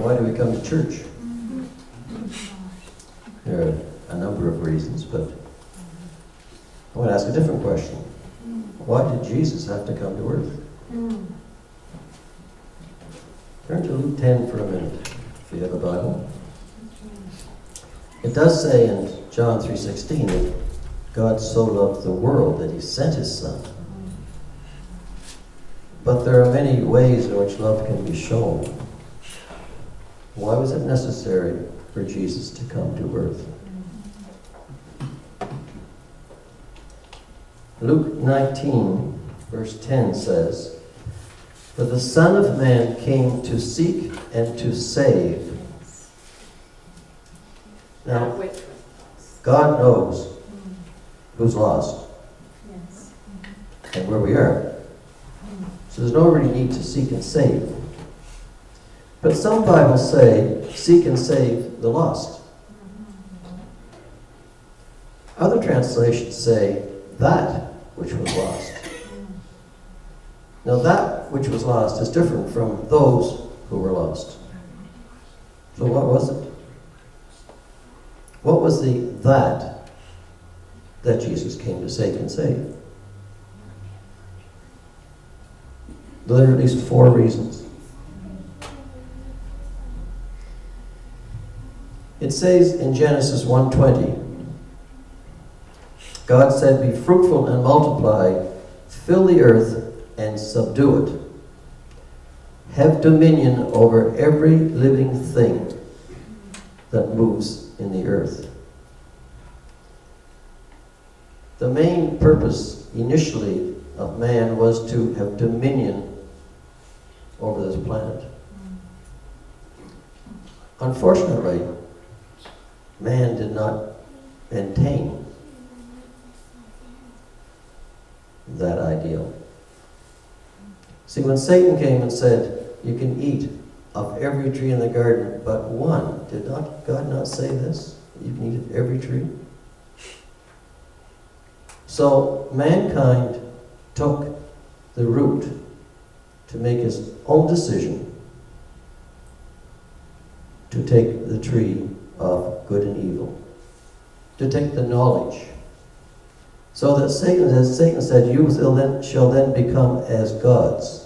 why do we come to church? There are a number of reasons, but I want to ask a different question. Why did Jesus have to come to earth? Turn to Luke 10 for a minute, if you have a Bible. It does say in John 3:16 that God so loved the world that he sent his Son. But there are many ways in which love can be shown. Why was it necessary for Jesus to come to earth? Luke 19, verse 10 says, "For the Son of Man came to seek and to save." Now, God knows who's lost and where we are. So there's no really need to seek and save. But some Bibles say, seek and save the lost. Other translations say, that which was lost. Now that which was lost is different from those who were lost. So what was it? What was the that Jesus came to seek and save? There are at least 4 reasons. It says in Genesis 1:20, God said, "Be fruitful and multiply, fill the earth and subdue it. Have dominion over every living thing that moves in the earth." The main purpose initially of man was to have dominion over this planet. Unfortunately, man did not maintain that ideal. See, when Satan came and said, "You can eat of every tree in the garden but one," did not God not say this? You can eat of every tree? So mankind took the route to make his own decision to take the tree of good and evil, to take the knowledge. So that Satan said, "You shall then become as gods."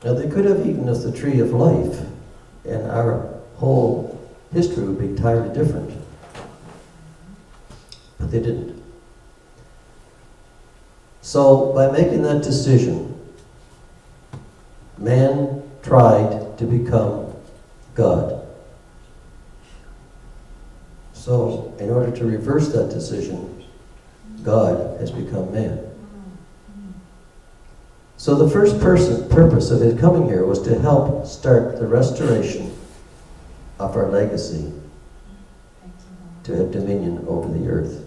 Now they could have eaten of the tree of life, and our whole history would be entirely different. But they didn't. So by making that decision, man tried to become God. So in order to reverse that decision, God has become man. So the first purpose of his coming here was to help start the restoration of our legacy, to have dominion over the earth.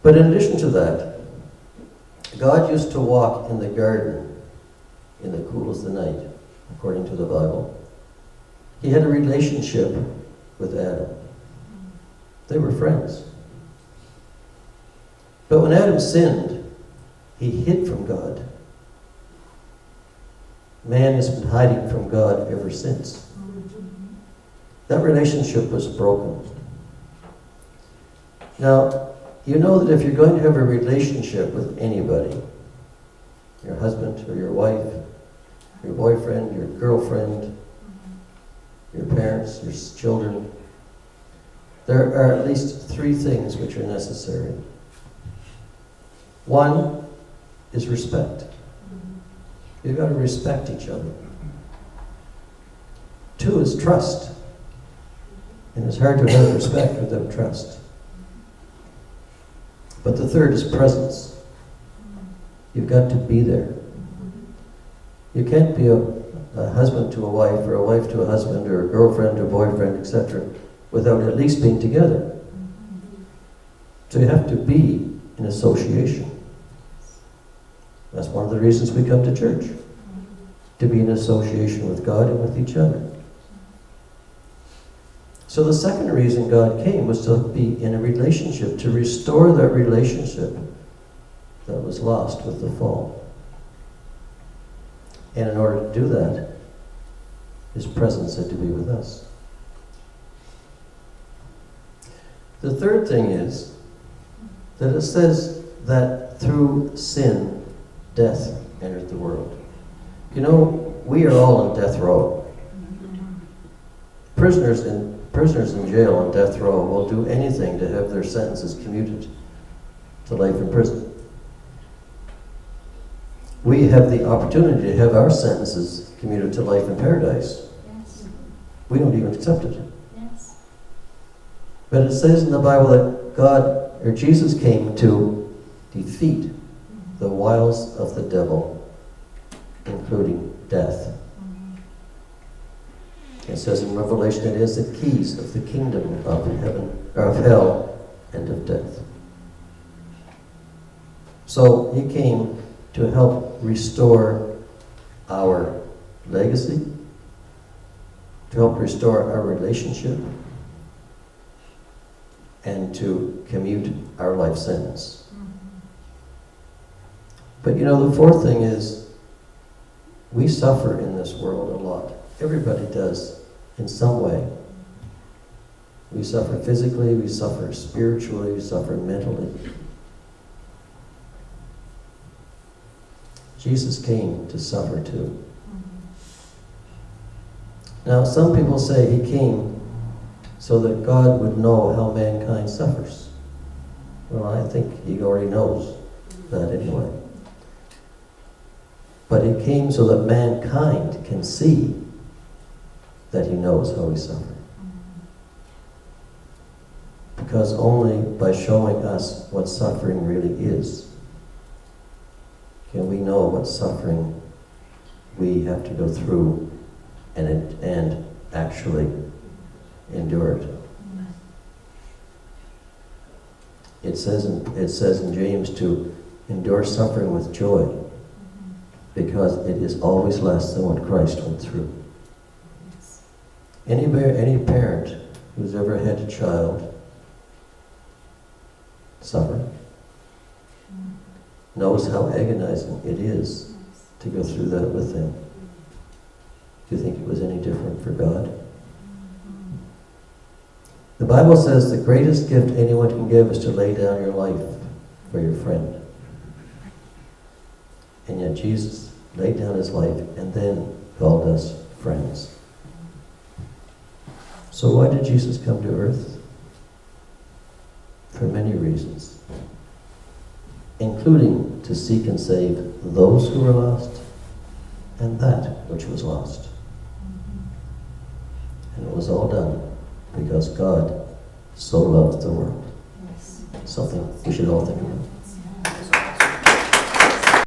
But in addition to that, God used to walk in the garden in the cool of the night, according to the Bible. He had a relationship with Adam. They were friends. But when Adam sinned, he hid from God. Man has been hiding from God ever since. That relationship was broken. Now, you know that if you're going to have a relationship with anybody, your husband or your wife, your boyfriend, your girlfriend, your parents, your children, there are at least 3 things which are necessary. One is respect. You've got to respect each other. 2 is trust. And it's hard to have respect without trust. But the 3rd is presence. You've got to be there. You can't be a husband to a wife, or a wife to a husband, or a girlfriend to a boyfriend, etc., without at least being together. So you have to be in association. That's one of the reasons we come to church. To be in association with God and with each other. So the second reason God came was to be in a relationship, to restore that relationship that was lost with the fall. And in order to do that, His presence had to be with us. The third thing is that it says that through sin, death entered the world. You know, we are all on death row. Prisoners in jail on death row will do anything to have their sentences commuted to life in prison. We have the opportunity to have our sentences commuted to life in paradise. Yes. We don't even accept it. Yes. But it says in the Bible that God, or Jesus, came to defeat the wiles of the devil, including death. It says in Revelation, it is the keys of the kingdom of heaven, or of hell, and of death. So He came to help restore our legacy, to help restore our relationship, and to commute our life sentence. But you know, the fourth thing is, we suffer in this world a lot. Everybody does, in some way. We suffer physically, we suffer spiritually, we suffer mentally. Jesus came to suffer too. Now, some people say He came so that God would know how mankind suffers. Well, I think He already knows that anyway. But He came so that mankind can see that He knows how we suffer. Because only by showing us what suffering really is can we know what suffering we have to go through and actually endure it. It says in James to endure suffering with joy, because it is always less than what Christ went through. Any parent who's ever had a child suffer knows how agonizing it is to go through that with them. Do you think it was any different for God? The Bible says the greatest gift anyone can give is to lay down your life for your friend. And yet Jesus laid down His life and then called us friends. So why did Jesus come to earth? For many reasons, including to seek and save those who were lost and that which was lost. And it was all done because God so loved the world. Something we should all think about.